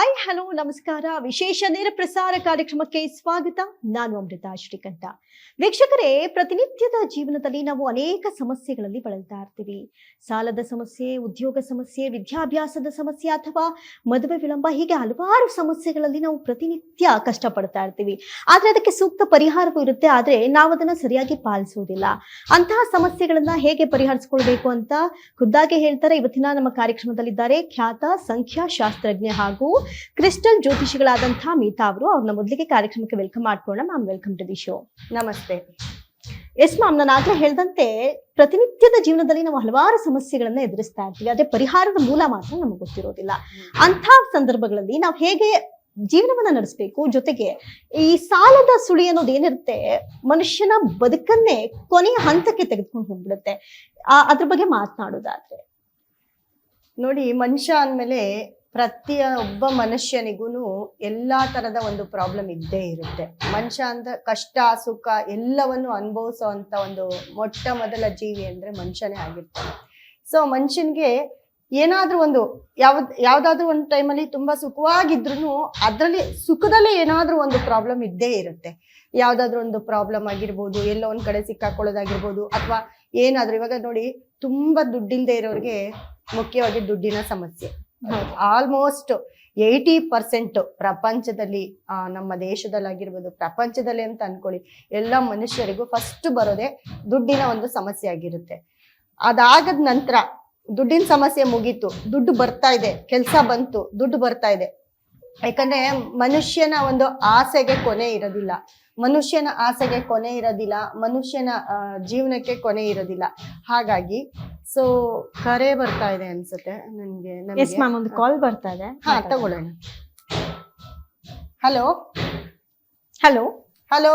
Hi hello ನಮಸ್ಕಾರ. ವಿಶೇಷ ನೇರ ಪ್ರಸಾರ ಕಾರ್ಯಕ್ರಮಕ್ಕೆ ಸ್ವಾಗತ. ನಾನು ಅಮೃತ ಶ್ರೀಕಂಠ. ವೀಕ್ಷಕರೇ, ಪ್ರತಿನಿತ್ಯದ ಜೀವನದಲ್ಲಿ ನಾವು ಅನೇಕ ಸಮಸ್ಯೆಗಳಲ್ಲಿ ಬಳಲ್ತಾ ಇರ್ತೀವಿ. ಸಾಲದ ಸಮಸ್ಯೆ, ಉದ್ಯೋಗ ಸಮಸ್ಯೆ, ವಿದ್ಯಾಭ್ಯಾಸದ ಸಮಸ್ಯೆ ಅಥವಾ ಮದುವೆ ವಿಳಂಬ, ಹೀಗೆ ಹಲವಾರು ಸಮಸ್ಯೆಗಳಲ್ಲಿ ನಾವು ಪ್ರತಿನಿತ್ಯ ಕಷ್ಟಪಡ್ತಾ ಇರ್ತೀವಿ. ಆದ್ರೆ ಅದಕ್ಕೆ ಸೂಕ್ತ ಪರಿಹಾರವೂ ಇರುತ್ತೆ, ಆದ್ರೆ ನಾವು ಅದನ್ನ ಸರಿಯಾಗಿ ಪಾಲಿಸುವುದಿಲ್ಲ. ಅಂತಹ ಸಮಸ್ಯೆಗಳನ್ನ ಹೇಗೆ ಪರಿಹರಿಸಿಕೊಳ್ಬೇಕು ಅಂತ ಖುದ್ದಾಗಿ ಹೇಳ್ತಾರೆ. ಇವತ್ತಿನ ನಮ್ಮ ಕಾರ್ಯಕ್ರಮದಲ್ಲಿದ್ದಾರೆ ಖ್ಯಾತ ಸಂಖ್ಯಾಶಾಸ್ತ್ರಜ್ಞ ಹಾಗೂ ಕ್ರಿಸ್ಟಲ್ ಜ್ಯೋತಿಷಿಗಳಾದಂತಹ ಮೀತಾ ಅವರು. ಅವ್ರನ್ನ ಮೊದಲಿಗೆ ಕಾರ್ಯಕ್ರಮಕ್ಕೆ ವೆಲ್ಕಮ್ ಮಾಡ್ಕೊಳ್ಳೋಣ. Ma'am, welcome to the show. ನಮಸ್ತೆ. ಎಸ್ ಮ್ಯಾಮ್, ನಾನು ಆಗ್ಲೇ ಹೇಳ್ದಂತೆ ಪ್ರತಿನಿತ್ಯದ ಜೀವನದಲ್ಲಿ ನಾವು ಹಲವಾರು ಸಮಸ್ಯೆಗಳನ್ನ ಎದುರಿಸ್ತಾ ಇರ್ತೀವಿ. ಅದೇ ಪರಿಹಾರದ ಮೂಲ ಮಾತ್ರ ನಮಗೆ ಗೊತ್ತಿರೋದಿಲ್ಲ. ಅಂಥ ಸಂದರ್ಭಗಳಲ್ಲಿ ನಾವು ಹೇಗೆ ಜೀವನವನ್ನ ನಡೆಸಬೇಕು, ಜೊತೆಗೆ ಈ ಸಾಲದ ಸುಳಿ ಅನ್ನೋದು ಏನಿರುತ್ತೆ ಮನುಷ್ಯನ ಬದುಕನ್ನೇ ಕೊನೆಯ ಹಂತಕ್ಕೆ ತೆಗೆದುಕೊಂಡು ಹೋಗ್ಬಿಡುತ್ತೆ. ಅದ್ರ ಬಗ್ಗೆ ಮಾತನಾಡೋದಾದ್ರೆ ನೋಡಿ, ಮನುಷ್ಯ ಅಂದ್ಮೇಲೆ ಪ್ರತಿಯೊಬ್ಬ ಮನುಷ್ಯನಿಗೂ ಎಲ್ಲಾ ತರದ ಒಂದು ಪ್ರಾಬ್ಲಮ್ ಇದ್ದೇ ಇರುತ್ತೆ. ಮನುಷ್ಯ ಅಂತ ಕಷ್ಟ ಸುಖ ಎಲ್ಲವನ್ನು ಅನುಭವಿಸೋ ಅಂತ ಒಂದು ಮೊಟ್ಟ ಮೊದಲ ಜೀವಿ ಅಂದ್ರೆ ಮನುಷ್ಯನೇ ಆಗಿರ್ತಾನೆ. ಸೊ ಮನುಷ್ಯನ್ಗೆ ಏನಾದ್ರೂ ಒಂದು ಯಾವ್ದಾದ್ರು ಒಂದು ಟೈಮಲ್ಲಿ ತುಂಬಾ ಸುಖವಾಗಿದ್ರು ಅದ್ರಲ್ಲಿ ಸುಖದಲ್ಲೇ ಏನಾದ್ರೂ ಒಂದು ಪ್ರಾಬ್ಲಮ್ ಇದ್ದೇ ಇರುತ್ತೆ. ಯಾವ್ದಾದ್ರು ಒಂದು ಪ್ರಾಬ್ಲಮ್ ಆಗಿರ್ಬೋದು, ಎಲ್ಲೋ ಒಂದ್ ಕಡೆ ಸಿಕ್ಕಾಕೊಳ್ಳೋದಾಗಿರ್ಬೋದು, ಅಥವಾ ಏನಾದ್ರೂ. ಇವಾಗ ನೋಡಿ, ತುಂಬಾ ದುಡ್ಡಿಲ್ದೇ ಇರೋರಿಗೆ ಮುಖ್ಯವಾಗಿ ದುಡ್ಡಿನ ಸಮಸ್ಯೆ. ಆಲ್ಮೋಸ್ಟ್ 80% ಪ್ರಪಂಚದಲ್ಲಿ, ನಮ್ಮ ದೇಶದಲ್ಲಾಗಿರ್ಬೋದು, ಪ್ರಪಂಚದಲ್ಲಿ ಅಂತ ಅನ್ಕೊಳ್ಳಿ, ಎಲ್ಲ ಮನುಷ್ಯರಿಗೂ ಫಸ್ಟ್ ಬರೋದೇ ದುಡ್ಡಿನ ಒಂದು ಸಮಸ್ಯೆ ಆಗಿರುತ್ತೆ. ಅದಾಗದ ನಂತರ ದುಡ್ಡಿನ ಸಮಸ್ಯೆ ಮುಗೀತು, ದುಡ್ಡು ಬರ್ತಾ ಇದೆ, ಕೆಲ್ಸ ಬಂತು, ದುಡ್ಡು ಬರ್ತಾ ಇದೆ. ಯಾಕಂದ್ರೆ ಮನುಷ್ಯನ ಒಂದು ಆಸೆಗೆ ಕೊನೆ ಇರೋದಿಲ್ಲ, ಮನುಷ್ಯನ ಆಸೆಗೆ ಕೊನೆ ಇರೋದಿಲ್ಲ, ಮನುಷ್ಯನ ಜೀವನಕ್ಕೆ ಕೊನೆ ಇರೋದಿಲ್ಲ. ಹಾಗಾಗಿ ಸೊ ಕರೆ ಬರ್ತಾ ಇದೆ ಅನ್ಸುತ್ತೆ ನನ್ಗೆ. ಎಸ್ ಮ್ಯಾಮ್, ಒಂದು ಕಾಲ್ ಬರ್ತಾ ಇದೆ. ಹಾ, ತಗೊಳ್ಳೋಣ. Hello hello hello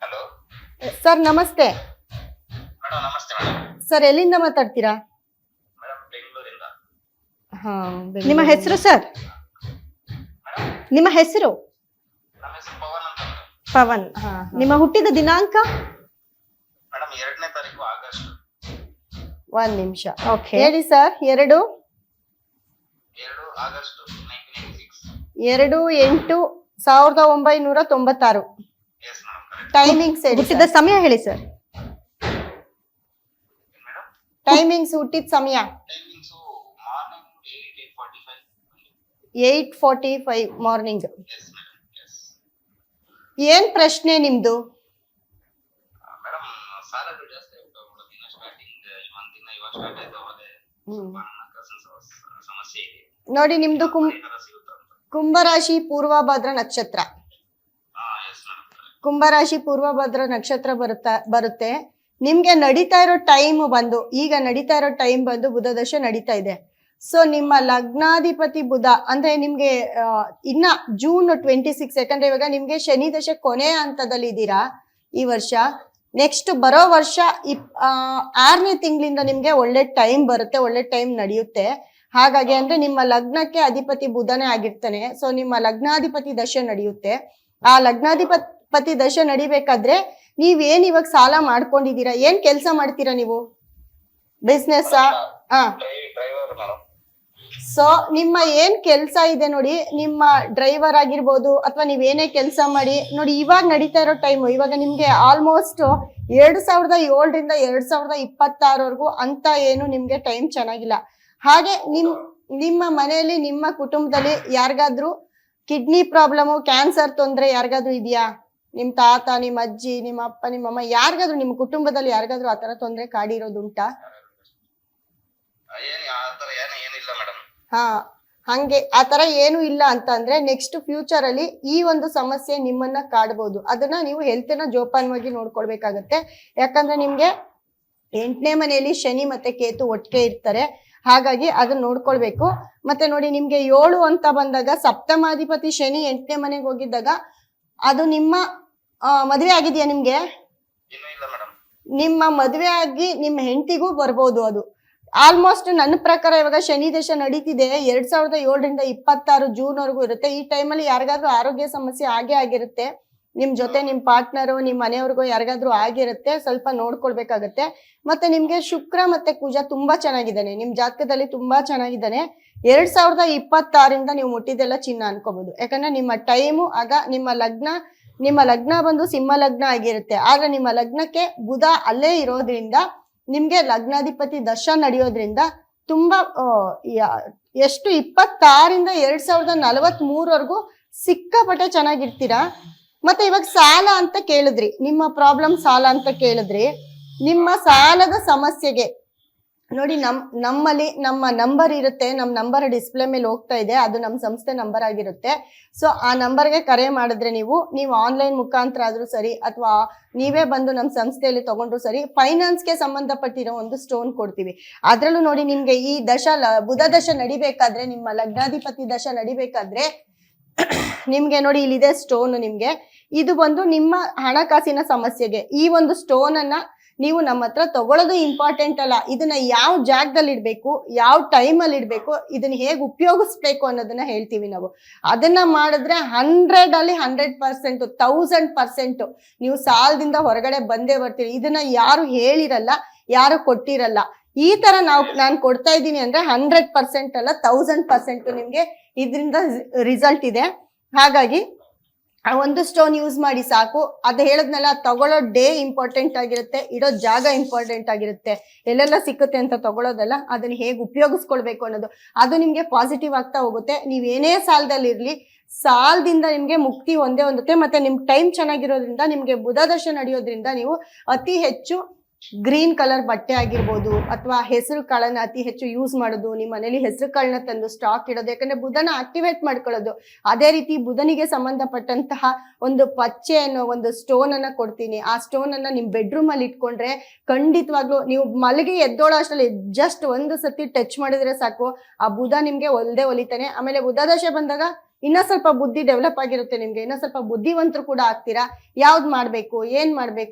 hello sir, ನಮಸ್ತೆ. ಮೇಡಮ್, ನಮಸ್ತೆ ಮೇಡಮ್. ಸರ್, ಎಲ್ಲಿಂದ ಮಾತಾಡ್ತೀರಾ? ಮೇಡಮ್, ಬೆಂಗಳೂರಿಂದ. ಹಾ, ನಿಮ್ಮ ಹೆಸರು ಸರ್? ನಿಮ್ಮ ಹೆಸರು? ನಮ್ಮ ಹೆಸರು ಪವನ್ ಅಂತ ಮೇಡಮ್. ಪವನ್. ನಿಮ್ಮ ಹುಟ್ಟಿದ ದಿನಾಂಕ? ಮೇಡಮ್, 2ನೇ ತಾರೀಕು ಆಗಸ್ಟ್. ಒಂದ್ ನಿಮಿಷ ಓಕೆ, ಹೇಳಿ sir. 2 August 1996. 2/8/1996. Yes madam, correct. Timings ಹೇಳಿ ಹುಟ್ಟಿದ ಸಮಯ ಹೇಳಿ ಸರ್. ಮೇಡಮ್, ಟೈಮಿಂಗ್ಸ್, ಹುಟ್ಟಿದ ಸಮಯ. Timings morning 8:45. 8:45 morning. Yes madam, yes. ಏನ್ ಪ್ರಶ್ನೆ ನಿಮ್ದು? ಮೇಡಮ್, ಸಾಲಗಳು ಜಾಸ್ತಿ ಆಗ್ತಾ ಹೋಗೋದು. ಇನ್ನ ಸ್ಟಾರ್ಟಿಂಗ್ ಇವಾಗ ಸ್ಟಾರ್ಟ್ ಆಯ್ತು. ಅದೇ ಸಮಸ್ಯೆ ಇದೆ. ನೋಡಿ, ನಿಮ್ದು ಪರಿಹಾರ ಸಿಗುತ್ತಾ ಅಂತ. ಕುಂಭರಾಶಿ ಪೂರ್ವಭದ್ರ ನಕ್ಷತ್ರ. S madam, correct. ಕುಂಭರಾಶಿ ಪೂರ್ವಭದ್ರ ನಕ್ಷತ್ರ ಬರುತ್ತೆ. ನಿಮ್ಗೆ ನಡೀತಾ ಇರೋ ಟೈಮ್ ಬಂದು, ಈಗ ನಡೀತಾ ಇರೋ ಟೈಮ್ ಬಂದು ಬುಧ ದಶೆ ನಡೀತಾ ಇದೆ. ಸೊ ನಿಮ್ಮ ಲಗ್ನಾಧಿಪತಿ ಬುಧ ಅಂದ್ರೆ ನಿಮ್ಗೆ ಇನ್ನ June 26, ಯಾಕಂದ್ರೆ ಇವಾಗ ನಿಮ್ಗೆ ಶನಿ ದಶೆ ಕೊನೆಯ ಹಂತದಲ್ಲಿ ಇದ್ದೀರಾ ಈ ವರ್ಷ. ನೆಕ್ಸ್ಟ್ ಬರೋ ವರ್ಷ 6ನೇ ತಿಂಗಳಿಂದ ನಿಮ್ಗೆ ಒಳ್ಳೆ ಟೈಮ್ ಬರುತ್ತೆ, ಒಳ್ಳೆ ಟೈಮ್ ನಡೆಯುತ್ತೆ. ಹಾಗಾಗಿ ಅಂದ್ರೆ ನಿಮ್ಮ ಲಗ್ನಕ್ಕೆ ಅಧಿಪತಿ ಬುಧನೇ ಆಗಿರ್ತಾನೆ. ಸೊ ನಿಮ್ಮ ಲಗ್ನಾಧಿಪತಿ ದಶೆ ನಡೆಯುತ್ತೆ. ಆ ಲಗ್ನಾಧಿಪತಿ ದಶೆ ನಡಿಬೇಕಾದ್ರೆ ನೀವೇನ್ ಇವಾಗ ಸಾಲ ಮಾಡ್ಕೊಂಡಿದೀರಾ, ಏನ್ ಕೆಲಸ ಮಾಡ್ತೀರಾ ನೀವು? ಬಿಸ್ನೆಸ್? Driver madam. ಸೊ ನಿಮ್ಮ ಏನ್ ಕೆಲ್ಸ ಇದೆ ನೋಡಿ, ನಿಮ್ಮ ಡ್ರೈವರ್ ಆಗಿರ್ಬೋದು ಅಥವಾ ನೀವೇನೇ ಕೆಲಸ ಮಾಡಿ ನೋಡಿ, ಇವಾಗ ನಡೀತಾ ಇರೋ ಟೈಮ್, ಇವಾಗ ನಿಮ್ಗೆ ಆಲ್ಮೋಸ್ಟ್ 2007ರಿಂದ 2026ವರೆಗೂ ಅಂತ ಏನು ನಿಮ್ಗೆ ಟೈಮ್ ಚೆನ್ನಾಗಿಲ್ಲ. ಹಾಗೆ ನಿಮ್ಮ ಮನೆಯಲ್ಲಿ, ನಿಮ್ಮ ಕುಟುಂಬದಲ್ಲಿ ಯಾರಿಗಾದ್ರೂ ಕಿಡ್ನಿ ಪ್ರಾಬ್ಲಮ್, ಕ್ಯಾನ್ಸರ್ ತೊಂದ್ರೆ ಯಾರಿಗಾದ್ರೂ ಇದೆಯಾ? ನಿಮ್ ತಾತ, ನಿಮ್ಮ ಅಜ್ಜಿ, ನಿಮ್ಮ ಅಪ್ಪ, ನಿಮ್ಮಮ್ಮ, ಯಾರಿಗಾದ್ರೂ ನಿಮ್ಮ ಕುಟುಂಬದಲ್ಲಿ ಯಾರಿಗಾದ್ರೂ ಆತರ ತೊಂದ್ರೆ ಕಾಡಿರೋದುಂಟಾ? ಏನಿಲ್ಲ ಮೇಡಮ್. ಹಾ, ಹಂಗೆ ಆತರ ಏನು ಇಲ್ಲ ಅಂತ ಅಂದ್ರೆ ನೆಕ್ಸ್ಟ್ ಫ್ಯೂಚರ್ ಅಲ್ಲಿ ಈ ಒಂದು ಸಮಸ್ಯೆ ನಿಮ್ಮನ್ನ ಕಾಡ್ಬೋದು. ಅದನ್ನ ನೀವು ಹೆಲ್ತ್ನ ಜೋಪಾನವಾಗಿ ನೋಡ್ಕೊಳ್ಬೇಕಾಗತ್ತೆ. ಯಾಕಂದ್ರೆ ನಿಮ್ಗೆ 8ನೇ ಮನೆಯಲ್ಲಿ ಶನಿ ಮತ್ತೆ ಕೇತು ಒಟ್ಟಿಗೆ ಇರ್ತಾರೆ. ಹಾಗಾಗಿ ಅದನ್ನ ನೋಡ್ಕೊಳ್ಬೇಕು. ಮತ್ತೆ ನೋಡಿ, ನಿಮ್ಗೆ 7 ಅಂತ ಬಂದಾಗ ಸಪ್ತಮಾಧಿಪತಿ ಶನಿ 8ನೇ ಮನೆಗೆ ಹೋಗಿದ್ದಾಗ ಅದು ನಿಮ್ಮ ಮದುವೆ ಆಗಿದೆಯಾ ನಿಮ್ಗೆ? ಇನ್ನೂ ಇಲ್ಲ ಮೇಡಮ್. ನಿಮ್ಮ ಮದುವೆ ಆಗಿ ನಿಮ್ಮ ಹೆಂಡತಿಗೂ ಬರ್ಬೋದು ಅದು. ಆಲ್ಮೋಸ್ಟ್ ನನ್ನ ಪ್ರಕಾರ ಇವಾಗ ಶನಿ ದಶೆ ನಡೀತಿದೆ 2007ರಿಂದ 26 ಜೂನ್ ವರೆಗೂ ಇರುತ್ತೆ. ಈ ಟೈಮಲ್ಲಿ ಯಾರಿಗಾದ್ರೂ ಆರೋಗ್ಯ ಸಮಸ್ಯೆ ಆಗೇ ಆಗಿರುತ್ತೆ. ನಿಮ್ ಜೊತೆ ನಿಮ್ ಪಾರ್ಟ್ನರು ನಿಮ್ ಮನೆಯವ್ರಿಗೂ ಯಾರಿಗಾದ್ರೂ ಆಗಿರುತ್ತೆ, ಸ್ವಲ್ಪ ನೋಡ್ಕೊಳ್ಬೇಕಾಗತ್ತೆ. ಮತ್ತೆ ನಿಮ್ಗೆ ಶುಕ್ರ ಮತ್ತೆ ಕುಜ ತುಂಬಾ ಚೆನ್ನಾಗಿದ್ದಾನೆ, ನಿಮ್ ಜಾತಕದಲ್ಲಿ ತುಂಬಾ ಚೆನ್ನಾಗಿದ್ದಾನೆ. 2026 ನೀವು ಮುಟ್ಟಿದೆಲ್ಲ ಚಿನ್ನ ಅನ್ಕೋಬಹುದು. ಯಾಕಂದ್ರೆ ನಿಮ್ಮ ಟೈಮು ಆಗ ನಿಮ್ಮ ಲಗ್ನ ಬಂದು ಸಿಂಹ ಲಗ್ನ ಆಗಿರುತ್ತೆ. ಆದ್ರೆ ನಿಮ್ಮ ಲಗ್ನಕ್ಕೆ ಬುಧ ಅಲ್ಲೇ ಇರೋದ್ರಿಂದ ನಿಮ್ಗೆ ಲಗ್ನಾಧಿಪತಿ ದಶ ನಡೆಯೋದ್ರಿಂದ ತುಂಬಾ ಎಷ್ಟು 26 2043 ಸಿಕ್ಕಾಪಟ್ಟೆ ಚೆನ್ನಾಗಿರ್ತೀರಾ. ಮತ್ತೆ ಇವಾಗ ಸಾಲ ಅಂತ ಕೇಳಿದ್ರಿ, ನಿಮ್ಮ ಪ್ರಾಬ್ಲಮ್ ಸಾಲ ಅಂತ ಕೇಳಿದ್ರಿ. ನಿಮ್ಮ ಸಾಲದ ಸಮಸ್ಯೆಗೆ ನೋಡಿ ನಮ್ಮಲ್ಲಿ ನಮ್ಮ ನಂಬರ್ ಇರುತ್ತೆ, ನಮ್ಮ ನಂಬರ್ ಡಿಸ್ಪ್ಲೇ ಮೇಲೆ ಹೋಗ್ತಾ ಇದೆ, ಅದು ನಮ್ಮ ಸಂಸ್ಥೆ ನಂಬರ್ ಆಗಿರುತ್ತೆ. ಸೊ ಆ ನಂಬರ್ಗೆ ಕರೆ ಮಾಡಿದ್ರೆ ನೀವು ಆನ್ಲೈನ್ ಮುಖಾಂತರ ಆದ್ರೂ ಸರಿ ಅಥವಾ ನೀವೇ ಬಂದು ನಮ್ಮ ಸಂಸ್ಥೆಯಲ್ಲಿ ತಗೊಂಡ್ರು ಸರಿ, ಫೈನಾನ್ಸ್ಗೆ ಸಂಬಂಧಪಟ್ಟಿರೋ ಒಂದು ಸ್ಟೋನ್ ಕೊಡ್ತೀವಿ. ಅದ್ರಲ್ಲೂ ನೋಡಿ ನಿಮ್ಗೆ ಈ ಬುಧ ದಶ ನಡಿಬೇಕಾದ್ರೆ, ನಿಮ್ಮ ಲಗ್ನಾಧಿಪತಿ ದಶ ನಡಿಬೇಕಾದ್ರೆ ನಿಮ್ಗೆ ನೋಡಿ ಇಲ್ಲಿದೆ ಸ್ಟೋನ್. ನಿಮ್ಗೆ ಇದು ಬಂದು ನಿಮ್ಮ ಹಣಕಾಸಿನ ಸಮಸ್ಯೆಗೆ ಈ ಒಂದು ಸ್ಟೋನ್ ಅನ್ನ ನೀವು ನಮ್ಮ ಹತ್ರ ತಗೊಳ್ಳೋದು ಇಂಪಾರ್ಟೆಂಟ್ ಅಲ್ಲ, ಇದನ್ನ ಯಾವ ಜಾಗದಲ್ಲಿ ಇಡ್ಬೇಕು, ಯಾವ ಟೈಮಲ್ಲಿ ಇಡ್ಬೇಕು, ಇದನ್ನ ಹೇಗೆ ಉಪಯೋಗಿಸ್ಬೇಕು ಅನ್ನೋದನ್ನ ಹೇಳ್ತೀವಿ ನಾವು. ಅದನ್ನ ಮಾಡಿದ್ರೆ 100 100%, 1000% ನೀವು ಸಾಲದಿಂದ ಹೊರಗಡೆ ಬಂದೇ ಬರ್ತೀರಿ. ಇದನ್ನ ಯಾರು ಹೇಳಿರಲ್ಲ, ಯಾರು ಕೊಟ್ಟಿರಲ್ಲ. ಈ ತರ ನಾನು ಕೊಡ್ತಾ ಇದ್ದೀನಿ ಅಂದ್ರೆ 100% ಅಲ್ಲ 1000% ನಿಮ್ಗೆ ಇದರಿಂದ ರಿಸಲ್ಟ್ ಇದೆ. ಹಾಗಾಗಿ ಆ ಒಂದು ಸ್ಟೋನ್ ಯೂಸ್ ಮಾಡಿ ಸಾಕು. ಅದು ಹೇಳದ್ನಲ್ಲ, ತಗೊಳ್ಳೋ ಡೇ ಇಂಪಾರ್ಟೆಂಟ್ ಆಗಿರುತ್ತೆ, ಇಡೋ ಜಾಗ ಇಂಪಾರ್ಟೆಂಟ್ ಆಗಿರುತ್ತೆ. ಎಲ್ಲೆಲ್ಲ ಸಿಕ್ಕುತ್ತೆ ಅಂತ ತಗೊಳ್ಳೋದಲ್ಲ, ಅದನ್ನ ಹೇಗೆ ಉಪಯೋಗಿಸ್ಕೊಳ್ಬೇಕು ಅನ್ನೋದು, ಅದು ನಿಮ್ಗೆ ಪಾಸಿಟಿವ್ ಆಗ್ತಾ ಹೋಗುತ್ತೆ. ನೀವೇನೇ ಸಾಲದಲ್ಲಿ ಇರ್ಲಿ, ಸಾಲದಿಂದ ನಿಮ್ಗೆ ಮುಕ್ತಿ ಒಂದೇ ಹೊಂದುತ್ತೆ. ಮತ್ತೆ ನಿಮ್ ಟೈಮ್ ಚೆನ್ನಾಗಿರೋದ್ರಿಂದ, ನಿಮ್ಗೆ ಬುಧ ದಶ ನಡೆಯೋದ್ರಿಂದ ನೀವು ಅತಿ ಹೆಚ್ಚು ಗ್ರೀನ್ ಕಲರ್ ಬಟ್ಟೆ ಆಗಿರ್ಬೋದು ಅಥವಾ ಹೆಸರು ಕಾಳನ್ನ ಅತಿ ಹೆಚ್ಚು ಯೂಸ್ ಮಾಡೋದು, ನಿಮ್ಮ ಮನೇಲಿ ಹೆಸರು ಕಾಳನ್ನ ತಂದು ಸ್ಟಾಕ್ ಇಡೋದು, ಯಾಕಂದ್ರೆ ಬುಧನ ಆಕ್ಟಿವೇಟ್ ಮಾಡ್ಕೊಳ್ಳೋದು. ಅದೇ ರೀತಿ ಬುಧನಿಗೆ ಸಂಬಂಧಪಟ್ಟಂತಹ ಒಂದು ಪಚ್ಚೆ ಅನ್ನೋ ಒಂದು ಸ್ಟೋನ್ ಅನ್ನ ಕೊಡ್ತೀನಿ. ಆ ಸ್ಟೋನ್ ಅನ್ನ ನಿಮ್ ಬೆಡ್ರೂಮ್ ಅಲ್ಲಿ ಇಟ್ಕೊಂಡ್ರೆ ಖಂಡಿತವಾಗ್ಲೂ ನೀವು ಮಲಗಿ ಎದ್ದೋಳೋ ಅಷ್ಟರಲ್ಲಿ ಜಸ್ಟ್ ಒಂದು ಸತಿ ಟಚ್ ಮಾಡಿದ್ರೆ ಸಾಕು, ಆ ಬುಧ ನಿಮ್ಗೆ ಒಲಿತಾನೆ. ಆಮೇಲೆ ಬುಧ ದಶೆ ಬಂದಾಗ ಇನ್ನ ಸ್ವಲ್ಪ ಬುದ್ಧಿ ಡೆವಲಪ್ ಆಗಿರುತ್ತೆ ನಿಮ್ಗೆ, ಇನ್ನ ಸ್ವಲ್ಪ ಬುದ್ಧಿವಂತರು ಕೂಡ ಆಗ್ತೀರಾ. ಯಾವ್ದು ಮಾಡ್ಬೇಕು, ಏನ್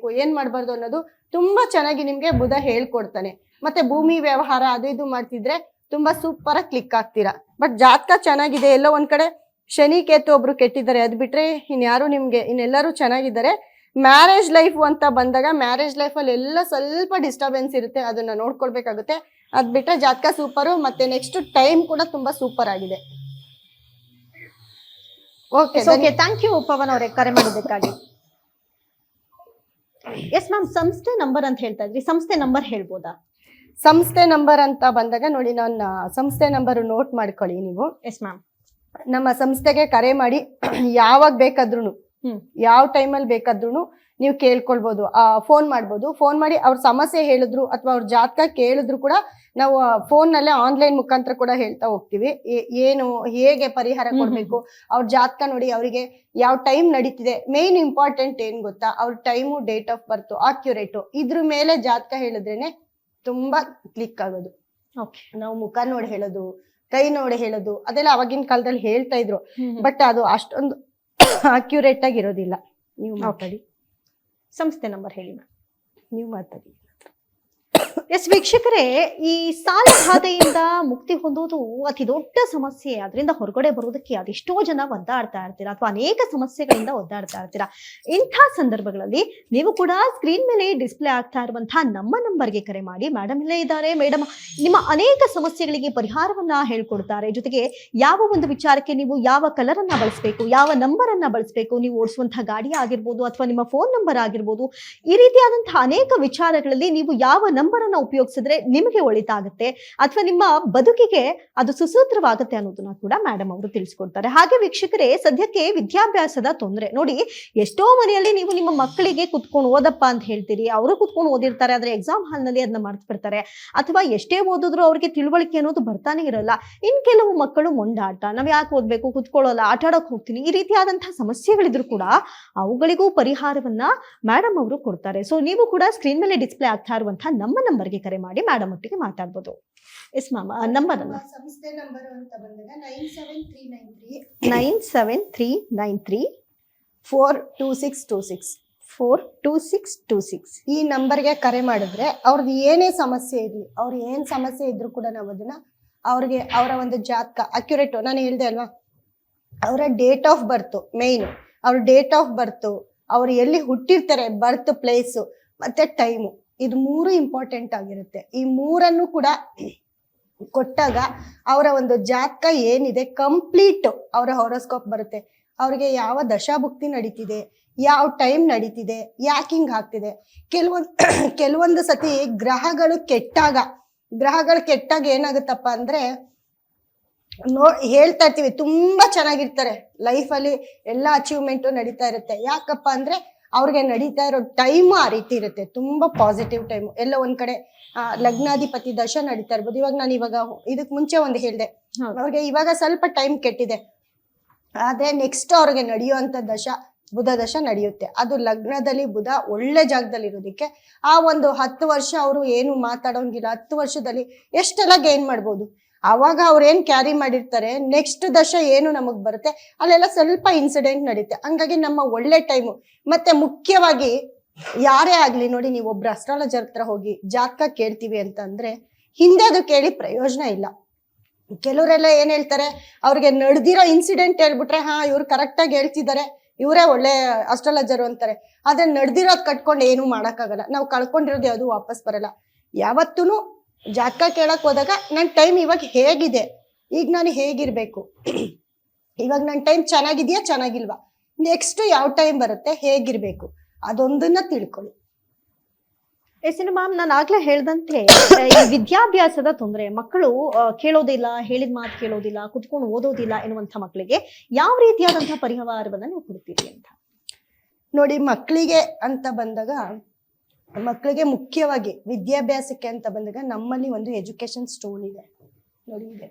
ಮಾಡ್ಬಾರ್ದು ಅನ್ನೋದು ತುಂಬಾ ಚೆನ್ನಾಗಿ ನಿಮ್ಗೆ ಬುಧ ಹೇಳ್ಕೊಡ್ತಾನೆ. ಮತ್ತೆ ಭೂಮಿ ವ್ಯವಹಾರ ಅದು ಇದು ಮಾಡ್ತಿದ್ರೆ ತುಂಬಾ ಸೂಪರ್ ಆಗಿ ಕ್ಲಿಕ್ ಆಗ್ತೀರಾ. ಬಟ್ ಜಾತಕ ಚೆನ್ನಾಗಿದೆ, ಎಲ್ಲೋ ಒಂದ್ ಕಡೆ ಶನಿ ಕೇತು ಒಬ್ರು ಕೆಟ್ಟಿದ್ದಾರೆ, ಅದ್ ಬಿಟ್ರೆ ಇನ್ನೆಲ್ಲರೂ ಚೆನ್ನಾಗಿದ್ದಾರೆ. ಮ್ಯಾರೇಜ್ ಲೈಫ್ ಅಂತ ಬಂದಾಗ ಮ್ಯಾರೇಜ್ ಲೈಫ್ ಅಲ್ಲಿ ಎಲ್ಲ ಸ್ವಲ್ಪ ಡಿಸ್ಟರ್ಬೆನ್ಸ್ ಇರುತ್ತೆ, ಅದನ್ನ ನೋಡ್ಕೊಳ್ಬೇಕಾಗುತ್ತೆ. ಅದ್ ಬಿಟ್ರೆ ಜಾತಕ ಸೂಪರು. ಮತ್ತೆ ನೆಕ್ಸ್ಟ್ ಟೈಮ್ ಕೂಡ ತುಂಬಾ ಸೂಪರ್ ಆಗಿದೆ. ಓಕೆ, ಥ್ಯಾಂಕ್ ಯು ಪವನ್ ಅವರೇ ಕರೆ ಮಾಡಿದ್ದಕ್ಕಾಗಿ. ಎಸ್ ಮ್ಯಾಮ್, ಸಂಸ್ಥೆ ನಂಬರ್ ಅಂತ ಹೇಳ್ತಾ ಇದ್ರಿ, ಸಂಸ್ಥೆ ನಂಬರ್ ಹೇಳ್ಬೋದಾ? ಸಂಸ್ಥೆ ನಂಬರ್ ಅಂತ ಬಂದಾಗ ನೋಡಿ, ನನ್ನ ಸಂಸ್ಥೆ ನಂಬರ್ ನೋಟ್ ಮಾಡ್ಕೊಳ್ಳಿ ನೀವು. Yes ma'am. ನಮ್ಮ ಸಂಸ್ಥೆಗೆ ಕರೆ ಮಾಡಿ ಯಾವಾಗ ಬೇಕಾದ್ರೂ, ಯಾವ ಟೈಮಲ್ಲಿ ಬೇಕಾದ್ರೂ ನೀವು ಕೇಳ್ಕೊಳ್ಬೋದು, ಫೋನ್ ಮಾಡ್ಬೋದು. ಫೋನ್ ಮಾಡಿ ಅವ್ರ ಸಮಸ್ಯೆ ಹೇಳಿದ್ರು ಅಥವಾ ಅವ್ರ ಜಾತಕ ಕೇಳಿದ್ರು ಕೂಡ ನಾವು ಫೋನ್ ನಲ್ಲೇ ಆನ್ಲೈನ್ ಮುಖಾಂತರ ಕೂಡ ಹೇಳ್ತಾ ಹೋಗ್ತೀವಿ, ಏನು ಹೇಗೆ ಪರಿಹಾರ ಕೊಡ್ಬೇಕು. ಅವ್ರ ಜಾತಕ ನೋಡಿ, ಅವರಿಗೆ ಯಾವ ಟೈಮ್ ನಡೀತಿದೆ, ಮೇನ್ ಇಂಪಾರ್ಟೆಂಟ್ ಏನ್ ಗೊತ್ತಾ, ಅವ್ರ time, date of birth, accurate, ಇದ್ರ ಮೇಲೆ ಜಾತಕ ಹೇಳಿದ್ರೇನೆ ತುಂಬಾ ಕ್ಲಿಕ್ ಆಗೋದು. ನಾವು ಮುಖ ನೋಡಿ ಹೇಳೋದು, ಕೈ ನೋಡಿ ಹೇಳೋದು ಅದೆಲ್ಲ ಅವಾಗಿನ ಕಾಲದಲ್ಲಿ ಹೇಳ್ತಾ ಇದ್ರು, ಬಟ್ ಅದು ಅಷ್ಟೊಂದು ಅಕ್ಯುರೇಟ್ ಆಗಿ ಇರೋದಿಲ್ಲ. ನೀವು ಮಾತಾಡಿ, ಸಂಸ್ಥೆ ನಂಬರ್ ಹೇಳಿ ಮ್ಯಾಮ್. ನೀವು ಮಾತಾಡಿ. ಎಸ್ ವೀಕ್ಷಕರೇ, ಈ ಸಾಲ ಬಾಧೆಯಿಂದ ಮುಕ್ತಿ ಹೊಂದೋದು ಅತಿ ದೊಡ್ಡ ಸಮಸ್ಯೆ. ಅದರಿಂದ ಹೊರಗಡೆ ಬರೋದಕ್ಕೆ ಅದೆಷ್ಟೋ ಜನ ಒದ್ದಾಡ್ತಾ ಇರ್ತೀರಾ ಅಥವಾ ಅನೇಕ ಸಮಸ್ಯೆಗಳಿಂದ ಒದ್ದಾಡ್ತಾ ಇರ್ತೀರಾ. ಇಂಥ ಸಂದರ್ಭಗಳಲ್ಲಿ ನೀವು ಕೂಡ ಸ್ಕ್ರೀನ್ ಮೇಲೆ ಡಿಸ್ಪ್ಲೇ ಆಗ್ತಾ ಇರುವಂತಹ ನಮ್ಮ ನಂಬರ್ಗೆ ಕರೆ ಮಾಡಿ. ಮೇಡಮ್ ಇಲ್ಲೇ ಇದ್ದಾರೆ, ಮೇಡಮ್ ನಿಮ್ಮ ಅನೇಕ ಸಮಸ್ಯೆಗಳಿಗೆ ಪರಿಹಾರವನ್ನ ಹೇಳ್ಕೊಡ್ತಾರೆ. ಜೊತೆಗೆ ಯಾವ ಒಂದು ವಿಚಾರಕ್ಕೆ ನೀವು ಯಾವ ಕಲರ್ ಅನ್ನ ಬಳಸಬೇಕು, ಯಾವ ನಂಬರ್ ಅನ್ನ ಬಳಸಬೇಕು, ನೀವು ಓಡಿಸುವಂತಹ ಗಾಡಿ ಆಗಿರ್ಬೋದು ಅಥವಾ ನಿಮ್ಮ ಫೋನ್ ನಂಬರ್ ಆಗಿರ್ಬೋದು, ಈ ರೀತಿಯಾದಂತಹ ಅನೇಕ ವಿಚಾರಗಳಲ್ಲಿ ನೀವು ಯಾವ ನಂಬರ್ ಅನ್ನ ಉಪಯೋಗಿಸಿದ್ರೆ ನಿಮಗೆ ಒಳಿತಾಗುತ್ತೆ ಅಥವಾ ನಿಮ್ಮ ಬದುಕಿಗೆ ಅದು ಸುಸೂತ್ರವಾಗುತ್ತೆ ಅನ್ನೋದನ್ನ ಕೂಡ ಮೇಡಮ್ ಅವರು ತಿಳಿಸ್ಕೊಡ್ತಾರೆ. ಹಾಗೆ ವೀಕ್ಷಕರೇ, ಸದ್ಯಕ್ಕೆ ವಿದ್ಯಾಭ್ಯಾಸದ ತೊಂದರೆ ನೋಡಿ, ಎಷ್ಟೋ ಮನೆಯಲ್ಲಿ ನೀವು ನಿಮ್ಮ ಮಕ್ಕಳಿಗೆ ಕುತ್ಕೊಂಡು ಓದಪ್ಪ ಅಂತ ಹೇಳ್ತೀರಿ, ಅವರು ಕುತ್ಕೊಂಡು ಓದಿರ್ತಾರೆ, ಆದ್ರೆ ಎಕ್ಸಾಮ್ ಹಾಲ್ ನಲ್ಲಿ ಅದನ್ನ ಮರ್ತು ಬಿಡ್ತಾರೆ, ಅಥವಾ ಎಷ್ಟೇ ಓದಿದ್ರು ಅವ್ರಿಗೆ ತಿಳುವಳಿಕೆ ಅನ್ನೋದು ಬರ್ತಾನೆ ಇರಲ್ಲ. ಇನ್ ಕೆಲವು ಮಕ್ಕಳು ಮೊಂಡಾಟ, ನಾವ್ ಯಾಕೆ ಓದ್ಬೇಕು, ಕುತ್ಕೊಳ್ಳೋಲ್ಲ, ಆಟ ಆಡೋಕ್ ಹೋಗ್ತೀನಿ, ಈ ರೀತಿಯಾದಂತಹ ಸಮಸ್ಯೆಗಳಿದ್ರು ಕೂಡ ಅವುಗಳಿಗೂ ಪರಿಹಾರವನ್ನ ಮೇಡಮ್ ಅವರು ಕೊಡ್ತಾರೆ. ಸೊ ನೀವು ಕೂಡ ಸ್ಕ್ರೀನ್ ಮೇಲೆ ಡಿಸ್ಪ್ಲೇ ಆಗ್ತಾ ಇರುವಂತಹ ನಮ್ಮ ನಂಬರ್ಗೆ ಕರೆ ಮಾಡಿ ಮೇಡಮ್ ಒಟ್ಟಿಗೆ ಮಾತಾಡ್ಬೋದು. ಎಸ್ ಮ್ಯಾಮ್, ನಂಬರ್ ಅನ್ನ ಸಂಸ್ಥೆ ನಂಬರ್ ಅಂತ ಬಂದಾಗ 97393 42626 42626 ಈ ನಂಬರ್ಗೆ ಕರೆ ಮಾಡಿದ್ರೆ ಅವ್ರದ್ದು ಏನೇ ಸಮಸ್ಯೆ ಇರಲಿ, ಅವ್ರು ಏನ್ ಸಮಸ್ಯೆ ಇದ್ರು ಕೂಡ ನಾವು ಅದನ್ನ ಅವ್ರಿಗೆ ಅವರ ಒಂದು ಜಾತಕ ಅಕ್ಯುರೇಟ್, ನಾನು ಹೇಳ್ದೆ ಅಲ್ವಾ, ಅವರ ಡೇಟ್ ಆಫ್ ಬರ್ತ್ ಮೇನ್, ಅವ್ರ ಡೇಟ್ ಆಫ್ ಬರ್ತ್, ಅವ್ರು ಎಲ್ಲಿ ಹುಟ್ಟಿರ್ತಾರೆ, ಬರ್ತ್ ಪ್ಲೇಸು ಮತ್ತೆ ಟೈಮು, ಇದು 3 ಇಂಪಾರ್ಟೆಂಟ್ ಆಗಿರುತ್ತೆ. ಈ 3 ಕೂಡ ಕೊಟ್ಟಾಗ ಅವರ ಒಂದು ಜಾತಕ ಏನಿದೆ ಕಂಪ್ಲೀಟ್ ಅವರ ಹೊರೋಸ್ಕೋಪ್ ಬರುತ್ತೆ. ಅವ್ರಿಗೆ ಯಾವ ದಶಾಭುಕ್ತಿ ನಡೀತಿದೆ, ಯಾವ ಟೈಮ್ ನಡೀತಿದೆ, ಯಾಕೆ ಹಿಂಗ್ ಆಗ್ತಿದೆ. ಕೆಲವೊಂದು ಸತಿ ಗ್ರಹಗಳು ಕೆಟ್ಟಾಗ ಏನಾಗುತ್ತಪ್ಪ ಅಂದ್ರೆ ಹೇಳ್ತಾ ಇರ್ತೀವಿ, ತುಂಬಾ ಚೆನ್ನಾಗಿರ್ತಾರೆ, ಲೈಫಲ್ಲಿ ಎಲ್ಲಾ ಅಚೀವ್ಮೆಂಟು ನಡೀತಾ ಇರುತ್ತೆ. ಯಾಕಪ್ಪ ಅಂದ್ರೆ ಅವ್ರಿಗೆ ನಡೀತಾ ಇರೋ ಟೈಮು ಆ ರೀತಿ ಇರುತ್ತೆ, ತುಂಬಾ ಪಾಸಿಟಿವ್ ಟೈಮು. ಎಲ್ಲ ಒಂದ್ ಕಡೆ ಲಗ್ನಾಧಿಪತಿ ದಶ ನಡೀತಾ ಇರ್ಬೋದು. ಇವಾಗ ಇದಕ್ ಮುಂಚೆ ಒಂದು ಹೇಳ್ದೆ, ಅವ್ರಿಗೆ ಇವಾಗ ಸ್ವಲ್ಪ ಟೈಮ್ ಕೆಟ್ಟಿದೆ, ಆದ್ರೆ ನೆಕ್ಸ್ಟ್ ಅವ್ರಿಗೆ ನಡೆಯುವಂತ ದಶ ಬುಧ ದಶ ನಡೆಯುತ್ತೆ. ಅದು ಲಗ್ನದಲ್ಲಿ ಬುಧ ಒಳ್ಳೆ ಜಾಗದಲ್ಲಿ ಇರೋದಕ್ಕೆ ಆ ಒಂದು 10 ವರ್ಷ ಅವರು ಏನು ಮಾತಾಡೋಂಗಿಲ್ಲ. 10 ವರ್ಷದಲ್ಲಿ ಎಷ್ಟೆಲ್ಲ ಗೇನ್ ಮಾಡ್ಬೋದು. ಅವಾಗ ಅವ್ರು ಏನ್ ಕ್ಯಾರಿ ಮಾಡಿರ್ತಾರೆ, ನೆಕ್ಸ್ಟ್ ದಶ ಏನು ನಮಗ್ ಬರುತ್ತೆ ಅಲ್ಲೆಲ್ಲ ಸ್ವಲ್ಪ ಇನ್ಸಿಡೆಂಟ್ ನಡೀತೆ. ಹಂಗಾಗಿ ನಮ್ಮ ಒಳ್ಳೆ ಟೈಮು. ಮತ್ತೆ ಮುಖ್ಯವಾಗಿ ಯಾರೇ ಆಗ್ಲಿ ನೋಡಿ, ನೀವು ಒಬ್ರು ಅಸ್ಟ್ರಾಲಜರ್ ಹತ್ರ ಹೋಗಿ ಜಾತಕ ಕೇಳ್ತೀವಿ ಅಂತ ಅಂದ್ರೆ ಹಿಂದೆ ಅದು ಕೇಳಿ ಪ್ರಯೋಜನ ಇಲ್ಲ. ಕೆಲವರೆಲ್ಲ ಏನ್ ಹೇಳ್ತಾರೆ, ಅವ್ರಿಗೆ ನಡೆದಿರೋ ಇನ್ಸಿಡೆಂಟ್ ಹೇಳ್ಬಿಟ್ರೆ ಇವ್ರು ಕರೆಕ್ಟ್ ಆಗಿ ಹೇಳ್ತಿದ್ದಾರೆ, ಇವರೇ ಒಳ್ಳೆ ಅಸ್ಟ್ರಾಲಜರ್ ಅಂತಾರೆ. ಆದ್ರೆ ನಡೆದಿರೋದ್ ಕಟ್ಕೊಂಡು ಏನು ಮಾಡಕ್ಕಾಗಲ್ಲ. ನಾವು ಕಳ್ಕೊಂಡಿರೋದು ಯಾವುದು ವಾಪಸ್ ಬರಲ್ಲ. ಯಾವತ್ತೂ ಜಾತಕ ಕೇಳಕ್ ಹೋದಾಗ ನನ್ನ ಟೈಮ್ ಇವಾಗ ಹೇಗಿದೆ, ಈಗ ನಾನು ಹೇಗಿರ್ಬೇಕು, ಇವಾಗ ನನ್ನ ಟೈಮ್ ಚೆನ್ನಾಗಿದ್ಯಾ ಚೆನ್ನಾಗಿಲ್ವಾ, ನೆಕ್ಸ್ಟ್ ಯಾವ ಟೈಮ್ ಬರುತ್ತೆ, ಹೇಗಿರ್ಬೇಕು, ಅದೊಂದನ್ನ ತಿಳ್ಕೊಳ್ಳಿ. ಮ್ಯಾಮ್, ನಾನು ಆಗ್ಲೇ ಹೇಳ್ದಂತೆ ಈ ವಿದ್ಯಾಭ್ಯಾಸದ ತೊಂದರೆ, ಮಕ್ಕಳು ಕೇಳೋದಿಲ್ಲ, ಹೇಳಿದ ಮಾತು ಕೇಳೋದಿಲ್ಲ, ಕುತ್ಕೊಂಡು ಓದೋದಿಲ್ಲ ಎನ್ನುವಂತ ಮಕ್ಕಳಿಗೆ ಯಾವ ರೀತಿಯಾದಂತಹ ಪರಿಹಾರವನ್ನ ನೀವು ಕೊಡ್ತೀರಿ ಅಂತ ನೋಡಿ. ಮಕ್ಕಳಿಗೆ ಅಂತ ಬಂದಾಗ, ಮಕ್ಕಳಿಗೆ ಮುಖ್ಯವಾಗಿ ವಿದ್ಯಾಭ್ಯಾಸಕ್ಕೆ ಅಂತ ಬಂದಾಗ ನಮ್ಮಲ್ಲಿ ಒಂದು ಎಜುಕೇಶನ್ ಸ್ಟೋನ್ ಇದೆ ನೋಡಿ, ಇದೆ.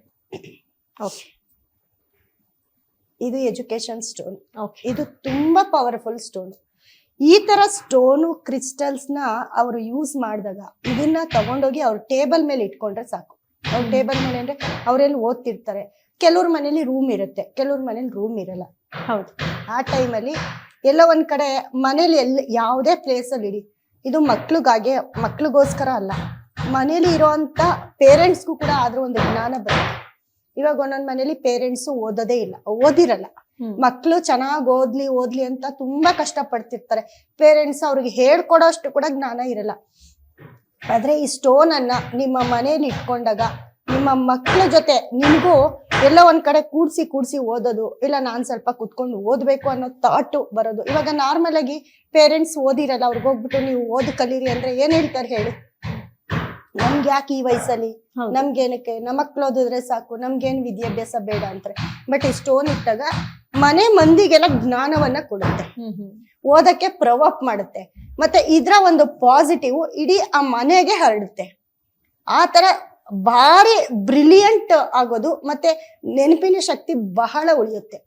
ಇದು ಎಜುಕೇಶನ್ ಸ್ಟೋನ್. ಇದು ತುಂಬಾ ಪವರ್ಫುಲ್ ಸ್ಟೋನ್. ಈ ತರ ಸ್ಟೋನು ಕ್ರಿಸ್ಟಲ್ಸ್ ನ ಅವರು ಯೂಸ್ ಮಾಡಿದಾಗ ಇದನ್ನ ತಗೊಂಡೋಗಿ ಅವ್ರ ಟೇಬಲ್ ಮೇಲೆ ಇಟ್ಕೊಂಡ್ರೆ ಸಾಕು. ಅವ್ರ ಟೇಬಲ್ ಮೇಲೆ ಅಂದ್ರೆ ಅವ್ರೆಲ್ಲಿ ಓದ್ತಿರ್ತಾರೆ, ಕೆಲವ್ರ ಮನೇಲಿ ರೂಮ್ ಇರುತ್ತೆ, ಕೆಲವ್ರ ಮನೇಲಿ ರೂಮ್ ಇರಲ್ಲ. ಹೌದು, ಆ ಟೈಮಲ್ಲಿ ಎಲ್ಲ ಒಂದ್ ಕಡೆ ಮನೇಲಿ ಯಾವುದೇ ಪ್ಲೇಸ್ ಅಲ್ಲಿ ಇಡಿ, ಇದು ಮಕ್ಳಿಗೋಸ್ಕರ ಅಲ್ಲ, ಮನೇಲಿ ಇರೋಂತ ಪೇರೆಂಟ್ಸ್ಗೂ ಕೂಡ ಆದ್ರೂ ಒಂದು ಜ್ಞಾನ ಬರುತ್ತೆ. ಇವಾಗ ಒಂದೊಂದ್ ಮನೇಲಿ ಪೇರೆಂಟ್ಸ್ ಓದೋದೇ ಇಲ್ಲ, ಓದಿರಲ್ಲ, ಮಕ್ಳು ಚೆನ್ನಾಗ್ ಓದ್ಲಿ ಅಂತ ತುಂಬಾ ಕಷ್ಟ ಪಡ್ತಿರ್ತಾರೆ. ಪೇರೆಂಟ್ಸ್ ಅವ್ರಿಗೆ ಹೇಳ್ಕೊಡೋಷ್ಟು ಕೂಡ ಜ್ಞಾನ ಇರಲ್ಲ. ಆದ್ರೆ ಈ ಸ್ಟೋನ್ ಅನ್ನ ನಿಮ್ಮ ಮನೇಲಿ ಇಟ್ಕೊಂಡಾಗ ನಿಮ್ಮ ಮಕ್ಳ ಜೊತೆ ನಿಮ್ಗೂ ಎಲ್ಲ ಒಂದ್ ಕಡೆ ಕೂಡ್ಸಿ ಓದೋದು, ಇಲ್ಲ ನಾನ್ ಸ್ವಲ್ಪ ಕುತ್ಕೊಂಡು ಓದ್ಬೇಕು ಅನ್ನೋ ಥಾಟ್ ಬರೋದು. ಇವಾಗ ನಾರ್ಮಲ್ ಆಗಿ ಪೇರೆಂಟ್ಸ್ ಓದಿರಲ್ಲ, ಅವ್ರಿಗೆ ಹೋಗ್ಬಿಟ್ಟು ನೀವು ಓದ್ ಕಲೀರಿ ಅಂದ್ರೆ ಏನ್ ಹೇಳ್ತಾರೆ ಹೇಳಿ, ನಮ್ಗೆ ಯಾಕೆ ಈ ವಯಸ್ಸಲ್ಲಿ, ನಮ್ಗೇನಕ್ಕೆ, ನಮ್ಮ ಮಕ್ಳು ಓದಿದ್ರೆ ಸಾಕು, ನಮ್ಗೇನ್ ವಿದ್ಯಾಭ್ಯಾಸ ಬೇಡ ಅಂತಾರೆ. ಬಟ್ ಈ ಸ್ಟೋನ್ ಇಟ್ಟಾಗ ಮನೆ ಮಂದಿಗೆಲ್ಲ ಜ್ಞಾನವನ್ನ ಕೊಡುತ್ತೆ, ಓದಕ್ಕೆ ಪ್ರವೋಕ್ ಮಾಡುತ್ತೆ, ಮತ್ತೆ ಇದ್ರ ಒಂದು ಪಾಸಿಟಿವ್ ಇಡೀ ಆ ಮನೆಗೆ ಹರಡುತ್ತೆ. ಆ ತರ ಭಾರಿ ಬ್ರಿಲಿಯಂಟ್ ಆಗೋದು, ಮತ್ತೆ ನೆನಪಿನ ಶಕ್ತಿ ಬಹಳ ಉಳಿಯುತ್ತೆ.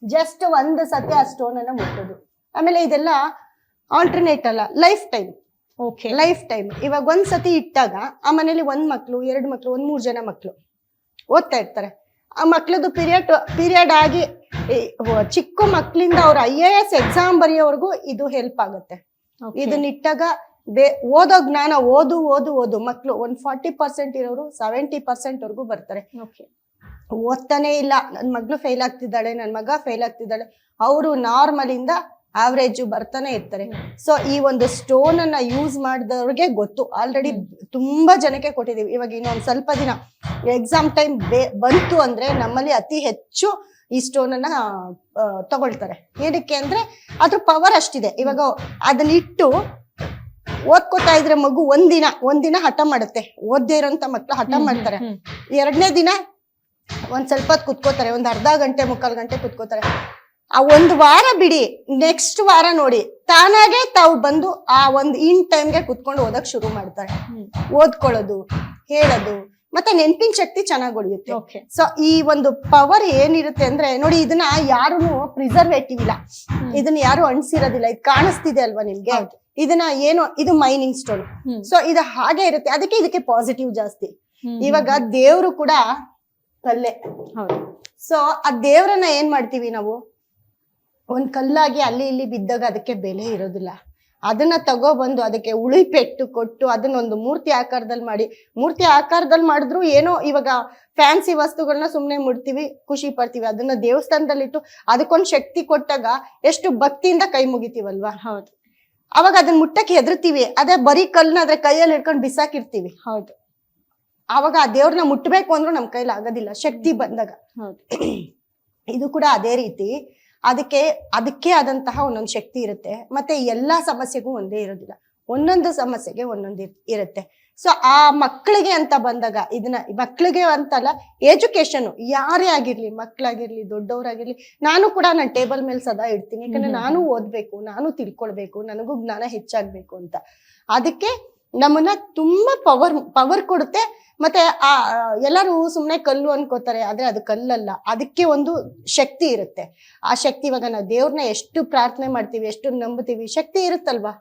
ಜಸ್ಟ್ ಒಂದು ಸತಿ ಆ ಸ್ಟೋನ್ ಅನ್ನ ಮುಟ್ಟೋದು. ಆಮೇಲೆ ಇದೆಲ್ಲ ಆಲ್ಟರ್ನೇಟ್ ಅಲ್ಲ, ಲೈಫ್ ಟೈಮ್. Life time. ಇವಾಗ ಒಂದ್ ಸತಿ ಇಟ್ಟಾಗ ಆ ಮನೇಲಿ 1 ಮಕ್ಳು 2 ಮಕ್ಳು 1-3 ಜನ ಮಕ್ಳು ಓದ್ತಾ ಇರ್ತಾರೆ. ಆ ಮಕ್ಳದ್ದು ಪೀರಿಯಡ್ ಆಗಿ ಚಿಕ್ಕ ಮಕ್ಳಿಂದ ಅವ್ರ IAS ಎಕ್ಸಾಮ್ ಬರೆಯೋವರೆಗೂ ಇದು ಹೆಲ್ಪ್ ಆಗುತ್ತೆ. ಇದನ್ನ ಇಟ್ಟಾಗ ಓದೋ ಜ್ಞಾನ, ಓದು ಮಕ್ಳು 40% ಇರೋರು 70% ವರ್ಗೂ ಬರ್ತಾರೆ. ಓದ್ತಾನೆ ಇಲ್ಲ, ನನ್ ಮಗ್ಳು ಫೇಲ್ ಆಗ್ತಿದ್ದಾಳೆ, ನನ್ ಮಗ ಫೇಲ್ ಆಗ್ತಿದ್ದಾಳೆ, ಅವರು ನಾರ್ಮಲ್ ಇಂದ ಆವ್ರೇಜ್ ಬರ್ತಾನೆ ಇರ್ತಾರೆ. ಸೊ ಈ ಒಂದು ಸ್ಟೋನ್ ಅನ್ನ ಯೂಸ್ ಮಾಡಿದವ್ರಿಗೆ ಗೊತ್ತು, ಆಲ್ರೆಡಿ ತುಂಬಾ ಜನಕ್ಕೆ ಕೊಟ್ಟಿದೀವಿ. ಇವಾಗ ಇನ್ನೊಂದ್ ಸ್ವಲ್ಪ ದಿನ ಎಕ್ಸಾಮ್ ಟೈಮ್ ಬಂತು ಅಂದ್ರೆ ನಮ್ಮಲ್ಲಿ ಅತಿ ಹೆಚ್ಚು ಈ ಸ್ಟೋನ್ ಅನ್ನ ತಗೊಳ್ತಾರೆ. ಏನಕ್ಕೆ ಅಂದ್ರೆ ಅದ್ರ ಪವರ್ ಅಷ್ಟಿದೆ. ಇವಾಗ ಅದನ್ನ ಇಟ್ಟು ಓದ್ಕೋತಾ ಇದ್ರೆ ಮಗು ಒಂದಿನ ಹಠ ಮಾಡುತ್ತೆ, ಓದ್ದೇ ಇರೋಂತ ಮಕ್ಳು ಹಠ ಮಾಡ್ತಾರೆ. 2ನೇ ದಿನ ಒಂದ್ ಸ್ವಲ್ಪ ಹೊತ್ತು ಕುತ್ಕೋತಾರೆ, ಒಂದ್ ಅರ್ಧ ಗಂಟೆ 3/4 ಗಂಟೆ ಕುತ್ಕೋತಾರೆ. ಆ 1 ವಾರ ಬಿಡಿ, ನೆಕ್ಸ್ಟ್ ವಾರ ನೋಡಿ ತಾನಾಗೆ ತಾವು ಬಂದು ಆ ಒಂದ್ ಟೈಮ್ಗೆ ಕುತ್ಕೊಂಡು ಓದಕ್ ಶುರು ಮಾಡ್ತಾರೆ. ಓದ್ಕೊಳ್ಳೋದು, ಹೇಳೋದು, ಮತ್ತೆ ನೆನಪಿನ ಶಕ್ತಿ ಚೆನ್ನಾಗಿ ಉಳಿಯುತ್ತೆ. ಸೊ ಈ ಒಂದು ಪವರ್ ಏನಿರುತ್ತೆ ಅಂದ್ರೆ ನೋಡಿ, ಇದನ್ನ ಯಾರು ಪ್ರಿಸರ್ವೇಟಿವ್ ಇಲ್ಲ, ಇದನ್ನ ಯಾರು ಅಣಿಸಿರೋದಿಲ್ಲ. ಇದು ಕಾಣಿಸ್ತಿದೆ ಅಲ್ವಾ ನಿಮ್ಗೆ, ಇದನ್ನ ಏನೋ ಇದು ಮೈನಿಂಗ್ ಸ್ಟೋನ್. ಸೊ ಇದು ಹಾಗೆ ಇರುತ್ತೆ, ಅದಕ್ಕೆ ಇದಕ್ಕೆ ಪಾಸಿಟಿವ್ ಜಾಸ್ತಿ. ಇವಾಗ ದೇವ್ರು ಕೂಡ ಕಲ್ಲೇ. ಸೊ ಆ ದೇವ್ರನ್ನ ಏನ್ ಮಾಡ್ತೀವಿ ನಾವು, ಒಂದ್ ಕಲ್ಲಾಗಿ ಅಲ್ಲಿ ಇಲ್ಲಿ ಬಿದ್ದಾಗ ಅದಕ್ಕೆ ಬೆಲೆ ಇರೋದಿಲ್ಲ. ಅದನ್ನ ತಗೊಬಂದು ಅದಕ್ಕೆ ಉಳಿ ಪೆಟ್ಟು ಕೊಟ್ಟು ಅದನ್ನೊಂದು ಮೂರ್ತಿ ಆಕಾರದಲ್ಲಿ ಮಾಡಿ, ಮೂರ್ತಿ ಆಕಾರದಲ್ಲಿ ಮಾಡಿದ್ರು ಏನೋ ಇವಾಗ ಫ್ಯಾನ್ಸಿ ವಸ್ತುಗಳನ್ನ ಸುಮ್ನೆ ಮುಡ್ತೀವಿ, ಖುಷಿ ಪಡ್ತೀವಿ. ಅದನ್ನ ದೇವಸ್ಥಾನದಲ್ಲಿಟ್ಟು ಅದಕ್ಕೊಂದು ಶಕ್ತಿ ಕೊಟ್ಟಾಗ ಎಷ್ಟು ಭಕ್ತಿಯಿಂದ ಕೈ ಮುಗಿತೀವಲ್ವಾ. ಹೌದು ಅವಾಗ ಅದನ್ನ ಮುಟ್ಟಕ್ಕೆ ಹೆದರ್ತೀವಿ. ಅದೇ ಬರೀ ಕಲ್ಲನ್ನ ಅದ್ರ ಕೈಯಲ್ಲಿ ಹಿಡ್ಕೊಂಡು ಬಿಸಾಕಿರ್ತೀವಿ. ಹೌದು ಅವಾಗ ಆ ದೇವ್ರನ್ನ ಮುಟ್ಬೇಕು ಅಂದ್ರೂ ನಮ್ ಕೈಲಿ ಆಗೋದಿಲ್ಲ ಶಕ್ತಿ ಬಂದಾಗ. ಹೌದು ಇದು ಕೂಡ ಅದೇ ರೀತಿ. ಅದಕ್ಕೆ ಆದಂತಹ ಒಂದೊಂದು ಶಕ್ತಿ ಇರುತ್ತೆ. ಮತ್ತೆ ಎಲ್ಲಾ ಸಮಸ್ಯೆಗೂ ಒಂದೇ ಇರೋದಿಲ್ಲ, ಒಂದೊಂದು ಸಮಸ್ಯೆಗೆ ಒಂದೊಂದು ಇರುತ್ತೆ. ಸೊ ಆ ಮಕ್ಕಳಿಗೆ ಅಂತ ಬಂದಾಗ ಇದನ್ನ ಮಕ್ಕಳಿಗೆ ಅಂತಲ್ಲ, ಎಜುಕೇಶನ್ ಯಾರೇ ಆಗಿರ್ಲಿ, ಮಕ್ಕಳಾಗಿರ್ಲಿ ದೊಡ್ಡವರಾಗಿರ್ಲಿ, ನಾನು ಕೂಡ ನನ್ನ ಟೇಬಲ್ ಮೇಲೆ ಸದಾ ಇಡ್ತೀನಿ. ಯಾಕಂದ್ರೆ ನಾನು ಓದ್ಬೇಕು, ನಾನು ತಿಳ್ಕೊಳ್ಬೇಕು, ನನಗೂ ಜ್ಞಾನ ಹೆಚ್ಚಾಗ್ಬೇಕು ಅಂತ. ಅದಕ್ಕೆ ನಮ್ಮನ್ನ ತುಂಬಾ ಪವರ್ ಕೊಡುತ್ತೆ. ಮತ್ತೆ ಎಲ್ಲರೂ ಸುಮ್ನೆ ಕಲ್ಲು ಅನ್ಕೋತಾರೆ, ಆದ್ರೆ ಅದು ಕಲ್ಲಲ್ಲ, ಅದಕ್ಕೆ ಒಂದು ಶಕ್ತಿ ಇರುತ್ತೆ. ಆ ಶಕ್ತಿ, ಇವಾಗ ನಾವು ದೇವ್ರನ್ನ ಎಷ್ಟು ಪ್ರಾರ್ಥನೆ ಮಾಡ್ತೀವಿ, ಎಷ್ಟು ನಂಬುತ್ತೀವಿ, ಶಕ್ತಿ ಇರುತ್ತಲ್ವಾ.